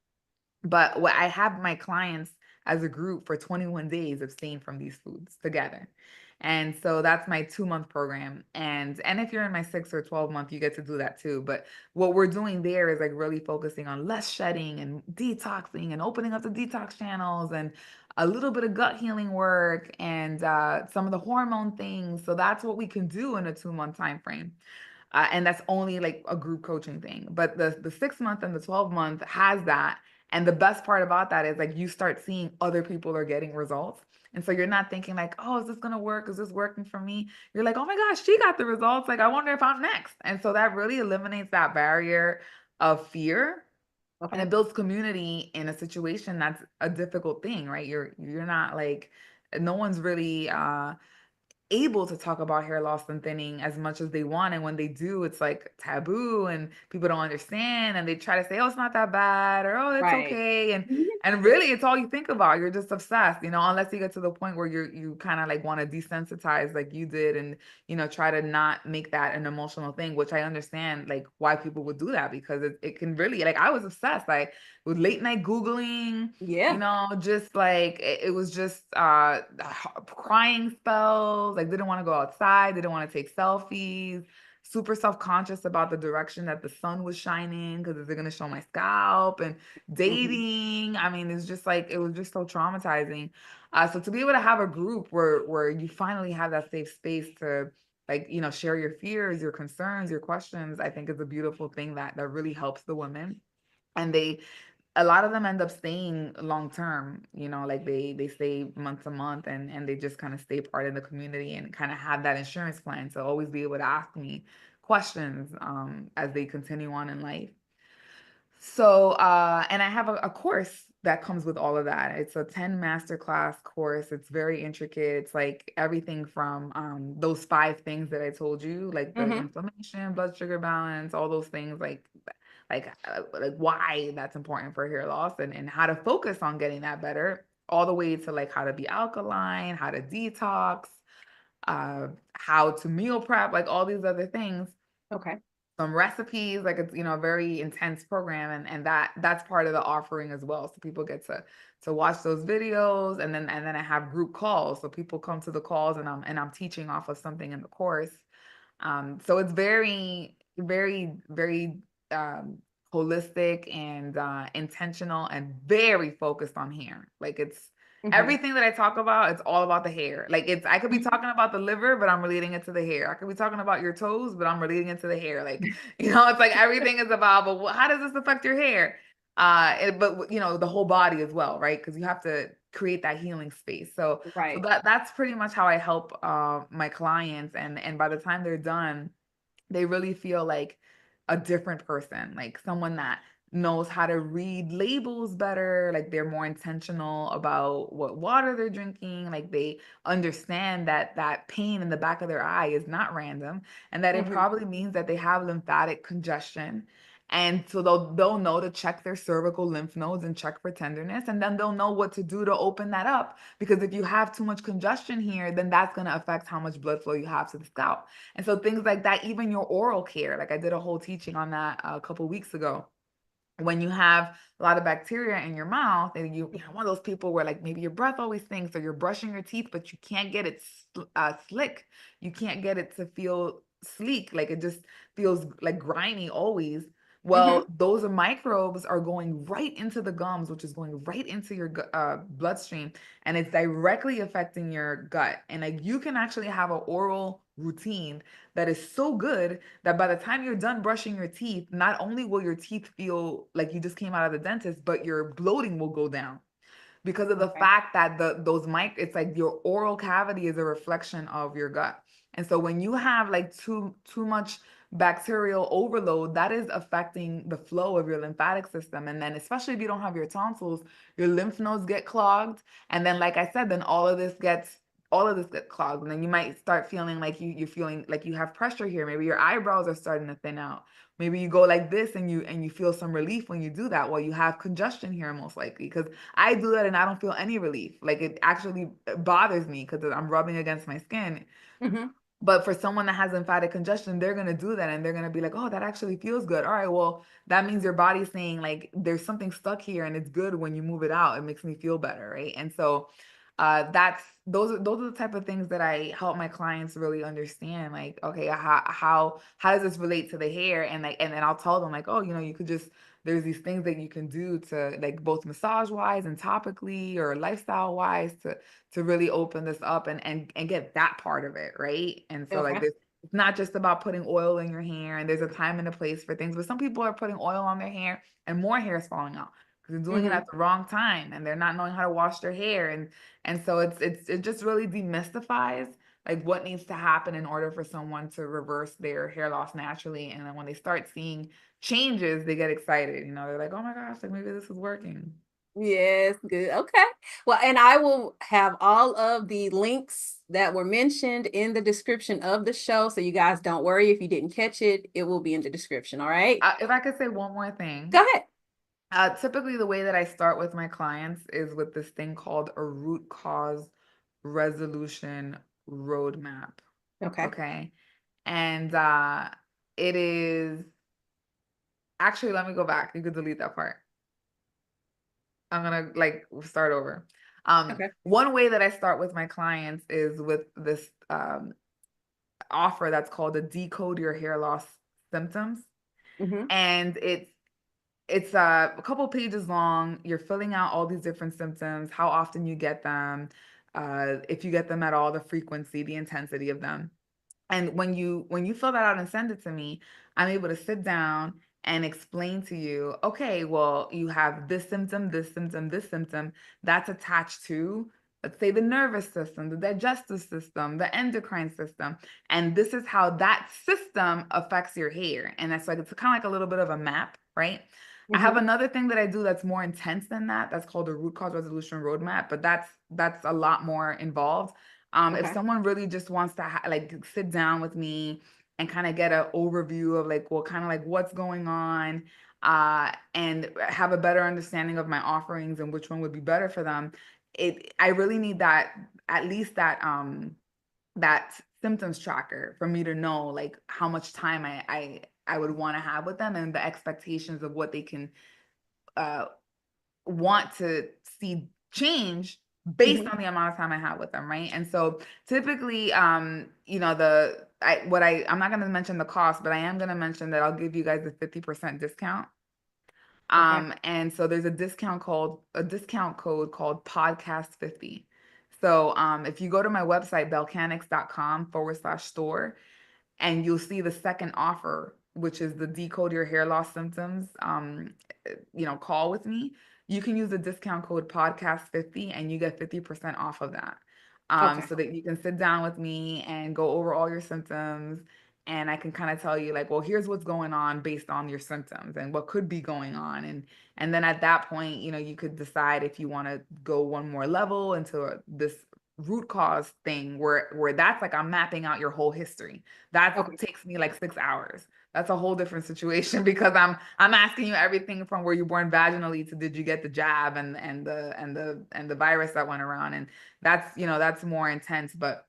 But what I have my clients as a group for 21 days abstain from these foods together. And so that's my 2 month program. And if you're in my 6 or 12 month, you get to do that too. But what we're doing there is like really focusing on less shedding and detoxing and opening up the detox channels, and a little bit of gut healing work, and some of the hormone things. So that's what we can do in a 2 month time frame. And that's only like a group coaching thing. But the 6 month and the 12 month has that. And the best part about that is like you start seeing other people are getting results. And so you're not thinking like, oh, is this gonna work? Is this working for me? You're like, oh my gosh, she got the results. Like, I wonder if I'm next. And so that really eliminates that barrier of fear. And Okay. it builds community in a situation that's a difficult thing, right? You're not like, no one's really able to talk about hair loss and thinning as much as they want. And when they do, it's like taboo and people don't understand, and they try to say, oh, it's not that bad, or oh, it's Right. okay. And Mhm. and really it's all you think about. You're just obsessed, unless you get to the point where you kind of like want to desensitize like you did, and try to not make that an emotional thing, which I understand like why people would do that, because it can really, like, I was obsessed. Like, with late night Googling, Yeah. just like it was just crying spells, like didn't want to go outside, didn't want to take selfies, super self-conscious about the direction that the sun was shining, because is it going to show my scalp, and Hmm. dating. I mean, it's just like it was just so traumatizing. So to be able to have a group where you finally have that safe space to, like, share your fears, your concerns, your questions, I think is a beautiful thing that really helps the women. And a lot of them end up staying long term, like they stay month to month, and they just kind of stay part of the community and kind of have that insurance plan to always be able to ask me questions as they continue on in life. So, and I have a course that comes with all of that. It's a 10 masterclass course. It's very intricate. It's like everything from those five things that I told you, like the Hmm. inflammation, blood sugar balance, all those things, like why that's important for hair loss, and how to focus on getting that better, all the way to like how to be alkaline, how to detox, how to meal prep, like all these other things, Okay. some recipes. Like, it's a very intense program, and that's part of the offering as well. So people get to watch those videos, and then I have group calls, so people come to the calls, and I'm teaching off of something in the course. So it's very, very, very holistic and intentional, and very focused on hair. Like, it's Hmm. everything that I talk about, it's all about the hair. Like, I could be talking about the liver, but I'm relating it to the hair. I could be talking about your toes, but I'm relating it to the hair. Like, it's like everything is about, but how does this affect your hair? But the whole body as well, right? Because you have to create that healing space. So Right. that's pretty much how I help my clients, and by the time they're done, they really feel like a different person, like someone that knows how to read labels better, like they're more intentional about what water they're drinking, like they understand that that pain in the back of their eye is not random, and that it Hmm. probably means that they have lymphatic congestion, And so they'll know to check their cervical lymph nodes and check for tenderness, and then they'll know what to do to open that up. Because if you have too much congestion here, then that's going to affect how much blood flow you have to the scalp. And so things like that, even your oral care, like I did a whole teaching on that a couple weeks ago. When you have a lot of bacteria in your mouth, and you know, one of those people where like maybe your breath always stinks, or you're brushing your teeth but you can't get it slick, you can't get it to feel sleek, like it just feels like grimy always. Well, those microbes are going right into the gums, which is going right into your bloodstream, and it's directly affecting your gut. And like you can actually have an oral routine that is so good that by the time you're done brushing your teeth, not only will your teeth feel like you just came out of the dentist, but your bloating will go down because of the Okay. fact that it's like your oral cavity is a reflection of your gut. And so when you have like too much bacterial overload, that is affecting the flow of your lymphatic system. And then especially if you don't have your tonsils, your lymph nodes get clogged. And then like I said, then all of this gets clogged, and then you might start feeling like you're feeling like you have pressure here. Maybe your eyebrows are starting to thin out. Maybe you go like this and you feel some relief when you do that. Well, you have congestion here most likely, because I do that and I don't feel any relief. Like it actually bothers me because I'm rubbing against my skin. But for someone that has lymphatic congestion, they're going to do that and they're going to be like, oh, that actually feels good. All right, well, that means your body's saying like there's something stuck here and it's good when you move it out. It makes me feel better, right? And so those are the type of things that I help my clients really understand. Like, okay, how does this relate to the hair? And like, and then I'll tell them like, oh, you know, you could just, there's these things that you can do to like both massage wise and topically or lifestyle wise to really open this up and get that part of it, right? And so like Okay. this, it's not just about putting oil in your hair, and there's a time and a place for things, but some people are putting oil on their hair and more hair is falling out because they're doing it at the wrong time and they're not knowing how to wash their hair. And so it just really demystifies like what needs to happen in order for someone to reverse their hair loss naturally. And then when they start seeing changes, they get excited. You know, they're like, oh my gosh, like maybe this is working. Yes, good. Okay. Well, and I will have all of the links that were mentioned in the description of the show. So you guys don't worry if you didn't catch it, it will be in the description. All right. If I could say one more thing. Go ahead. Typically, the way that I start with my clients is with this thing called a root cause resolution roadmap. Okay. Okay. And it is actually, let me go back. You could delete that part. I'm gonna like start over. Okay. One way that I start with my clients is with this offer that's called the Decode Your Hair Loss Symptoms. And it's a couple pages long. You're filling out all these different symptoms, how often you get them, if you get them at all, the frequency, the intensity of them. And when you fill that out and send it to me, I'm able to sit down and explain to you, okay, well, you have this symptom, this symptom, this symptom that's attached to, let's say, the nervous system, the digestive system, the endocrine system. And this is how that system affects your hair. And that's like, it's kind of like a little bit of a map, right? I have another thing that I do that's more intense than that. That's called a root cause resolution roadmap, but that's a lot more involved. If Okay. someone really just wants to like sit down with me and kind of get an overview of like, well, kind of like what's going on, and have a better understanding of my offerings and which one would be better for them, I really need that, at least that symptoms tracker for me to know like how much time I would want to have with them and the expectations of what they can want to see change based on the amount of time I have with them, right? And so typically, you know, I'm not going to mention the cost, but I am going to mention that I'll give you guys a 50% discount. Okay. And so there's a discount code called podcast50. So if you go to my website, belcanics.com/store, and you'll see the second offer, which is the Decode Your Hair Loss Symptoms, you know, call with me. You can use the discount code podcast50 and you get 50% off of that. Okay. So that you can sit down with me and go over all your symptoms, and I can kind of tell you like, well, here's what's going on based on your symptoms and what could be going on. And then at that point, you know, you could decide if you want to go one more level into this root cause thing where that's like I'm mapping out your whole history. That Okay. takes me like 6 hours. that's a whole different situation because I'm asking you everything from were you born vaginally to did you get the jab and the virus that went around, and that's, you know, that's more intense. But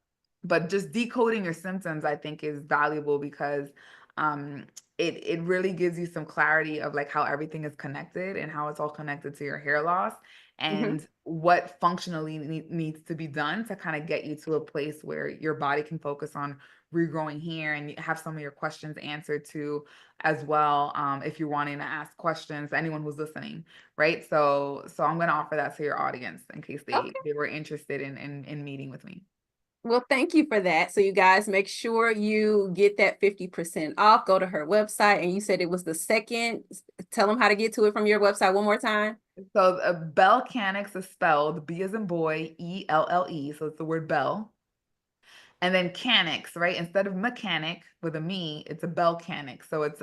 just decoding your symptoms, I think, is valuable because um it really gives you some clarity of like how everything is connected and how it's all connected to your hair loss Mm-hmm. and what functionally needs to be done to kind of get you to a place where your body can focus on regrowing hair and you have some of your questions answered too as well, if you're wanting to ask questions, anyone who's listening, right? So I'm going to offer that to your audience in case they were interested in meeting with me. Well, thank you for that. So you guys make sure you get that 50% off. Go to her website. And you said it was the second. Tell them how to get to it from your website one more time. So Bellcanix is spelled B as in boy, ELLE. So it's the word Bell. And then Canix, right? Instead of mechanic with a me, it's a Bellcanix. So it's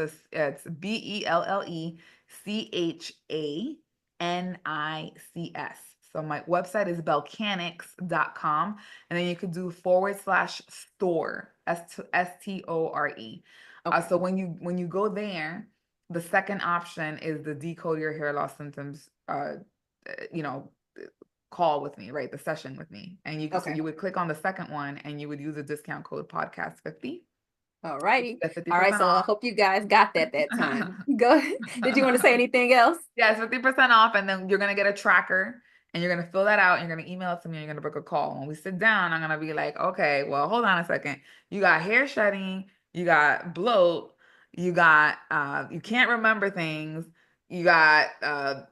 BELLECHANICS. So my website is bellcanix.com. And then you could do /store, STORE. Okay. So when you go there, the second option is the decode your hair loss symptoms, you know, call with me, right? The session with me. And so Okay. you would click on the second one and you would use the discount code podcast50. All righty. Get All right. 50% So I off. hope you guys got that time. Go ahead. Did you want to say anything else? Yeah, it's 50% off. And then you're going to get a tracker and you're going to fill that out and you're going to email it to me and you're going to book a call. When we sit down, I'm going to be like, okay, well, hold on a second. You got hair shedding, you got bloat, you got, you can't remember things. You got,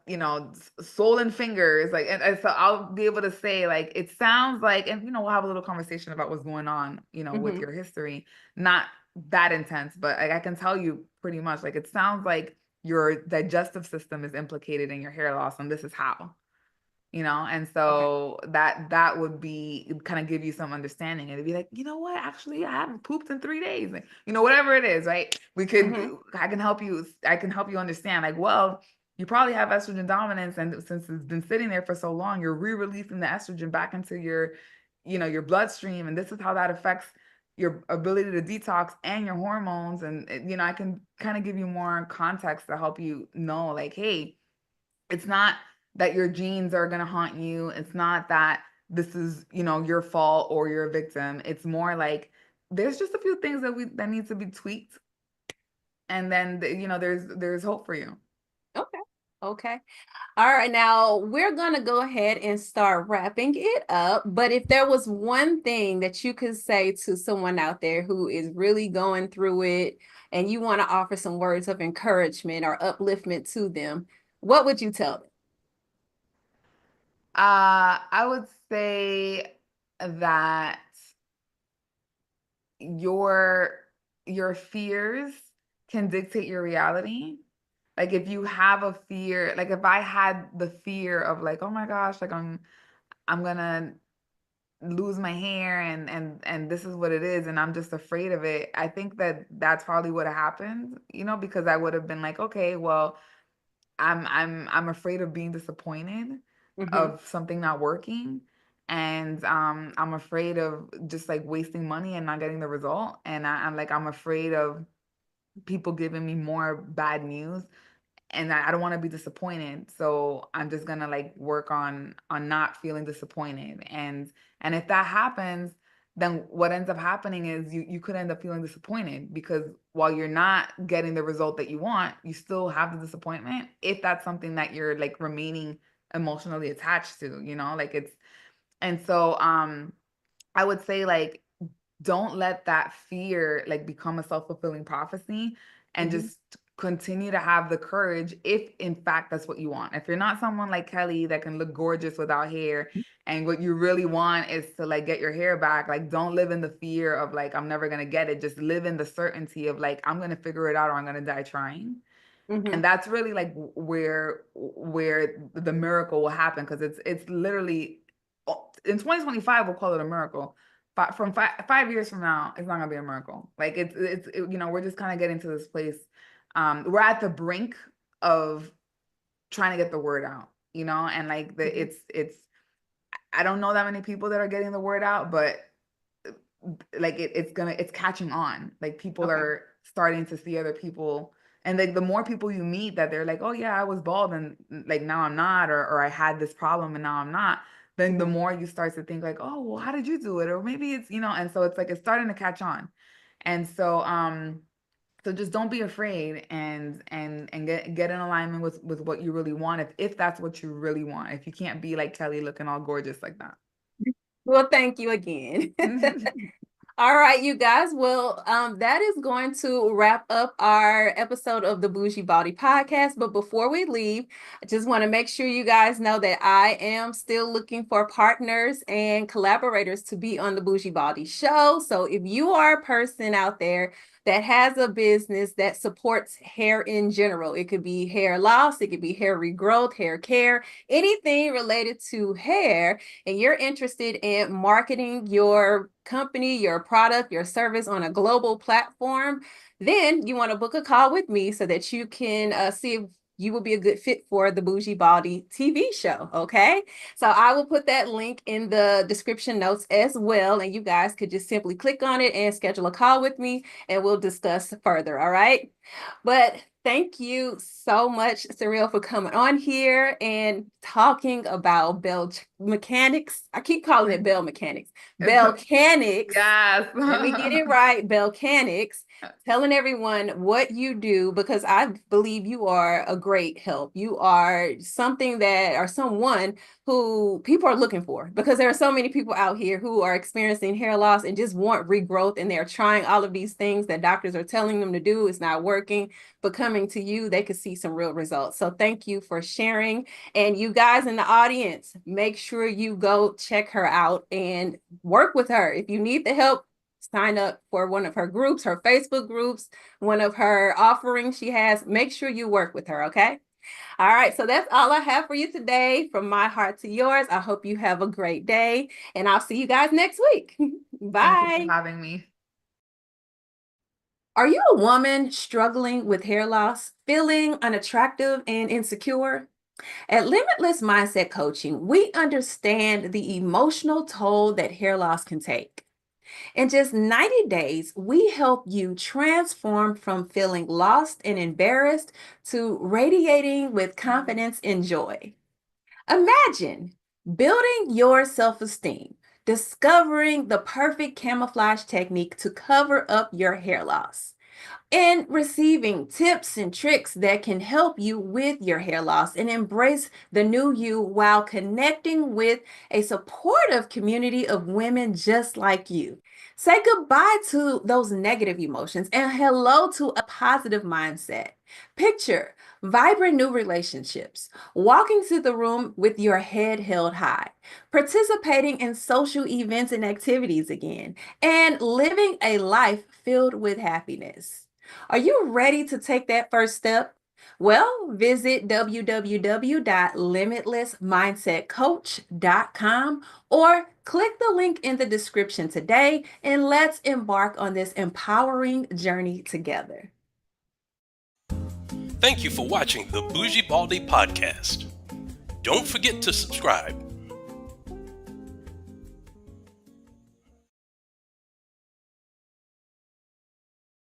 you know, swollen fingers. Like, and so I'll be able to say, like, it sounds like, and, you know, we'll have a little conversation about what's going on, you know, with Mm-hmm. your history. Not that intense, but I can tell you pretty much, like, it sounds like your digestive system is implicated in your hair loss, and this is how, you know. And Okay. so that would be kind of give you some understanding, and it'd be like, you know what, actually I haven't pooped in 3 days, like, you know, whatever it is, right? Mm-hmm. I can help you understand, like, well, you probably have estrogen dominance, and since it's been sitting there for so long, you're re-releasing the estrogen back into your, you know, your bloodstream, and this is how that affects your ability to detox and your hormones. And you know, I can kind of give you more context to help you know, like, hey, it's not that your genes are going to haunt you. It's not that this is, you know, your fault or you're a victim. It's more like there's just a few things that needs to be tweaked, and then you know, there's hope for you. Okay. Okay. All right. Now we're going to go ahead and start wrapping it up. But if there was one thing that you could say to someone out there who is really going through it and you want to offer some words of encouragement or upliftment to them, what would you tell them? I would say that your your fears can dictate your reality. Like if you have a fear, like if I had the fear of like, oh my gosh, like I'm gonna lose my hair and this is what it is and I'm just afraid of it. I think that that's probably what happened, you know, because I would have been like, okay, well, I'm afraid of being disappointed Mm-hmm. of something not working. And I'm afraid of just like wasting money and not getting the result. And I'm afraid of people giving me more bad news, and I don't want to be disappointed. So I'm just gonna like work on not feeling disappointed. And if that happens, then what ends up happening is you could end up feeling disappointed because while you're not getting the result that you want, you still have the disappointment if that's something that you're like remaining emotionally attached to, you know, like it's. And so I would say like don't let that fear like become a self-fulfilling prophecy, and Mm-hmm. just continue to have the courage if in fact that's what you want. If you're not someone like Kelly that can look gorgeous without hair and what you really want is to like get your hair back, like don't live in the fear of like I'm never going to get it. Just live in the certainty of like I'm going to figure it out or I'm going to die trying. Mm-hmm. And that's really like where the miracle will happen, because it's literally in 2025 we'll call it a miracle. From 5 years from now, it's not gonna be a miracle. Like you know, we're just kind of getting to this place. We're at the brink of trying to get the word out, you know, and like Mm-hmm. it's I don't know that many people that are getting the word out, but like it's catching on. Like people Okay. starting to see other people. And like the more people you meet that they're like, oh yeah, I was bald and like now I'm not, or I had this problem and now I'm not, then the more you start to think like, oh, well, how did you do it? Or maybe it's, and so it's like it's starting to catch on. And so just don't be afraid and get in alignment with what you really want, if that's what you really want. If you can't be like Kelly looking all gorgeous like that. Well, thank you again. All right, you guys. Well, that is going to wrap up our episode of the Bougie Baldie podcast. But before we leave, I just want to make sure you guys know that I am still looking for partners and collaborators to be on the Bougie Baldie show. So if you are a person out there that has a business that supports hair in general, it could be hair loss, it could be hair regrowth, hair care, anything related to hair, and you're interested in marketing your company, your product, your service on a global platform, then you want to book a call with me so that you can see if you will be a good fit for the Bougie Baldie TV show. Okay. So I will put that link in the description notes as well. And you guys could just simply click on it and schedule a call with me and we'll discuss further. All right. But thank you so much, Saril, for coming on here and talking about bell mechanics. I keep calling it bell mechanics. Bellcanics. Yes. Let me get it right. Bellcanics. Telling everyone what you do, because I believe you are a great help. You are something that, or someone who people are looking for, because there are so many people out here who are experiencing hair loss and just want regrowth, and they're trying all of these things that doctors are telling them to do. It's not working, but coming to you, they could see some real results. So thank you for sharing. And you guys in the audience, make sure you go check her out and work with her. If you need the help, sign up for one of her groups, her Facebook groups, one of her offerings she has. Make sure you work with her, okay? All right, so that's all I have for you today. From my heart to yours, I hope you have a great day, and I'll see you guys next week. Bye. Thank you for having me. Are you a woman struggling with hair loss, feeling unattractive and insecure? At Limitless Mindset Coaching, we understand the emotional toll that hair loss can take. In just 90 days, we help you transform from feeling lost and embarrassed to radiating with confidence and joy. Imagine building your self-esteem, discovering the perfect camouflage technique to cover up your hair loss, and receiving tips and tricks that can help you with your hair loss and embrace the new you while connecting with a supportive community of women just like you. Say goodbye to those negative emotions and hello to a positive mindset. Picture vibrant new relationships, walking through the room with your head held high, participating in social events and activities again, and living a life filled with happiness. Are you ready to take that first step? Well, visit www.limitlessmindsetcoach.com or click the link in the description today, and let's embark on this empowering journey together. Thank you for watching the Bougie Baldie podcast. Don't forget to subscribe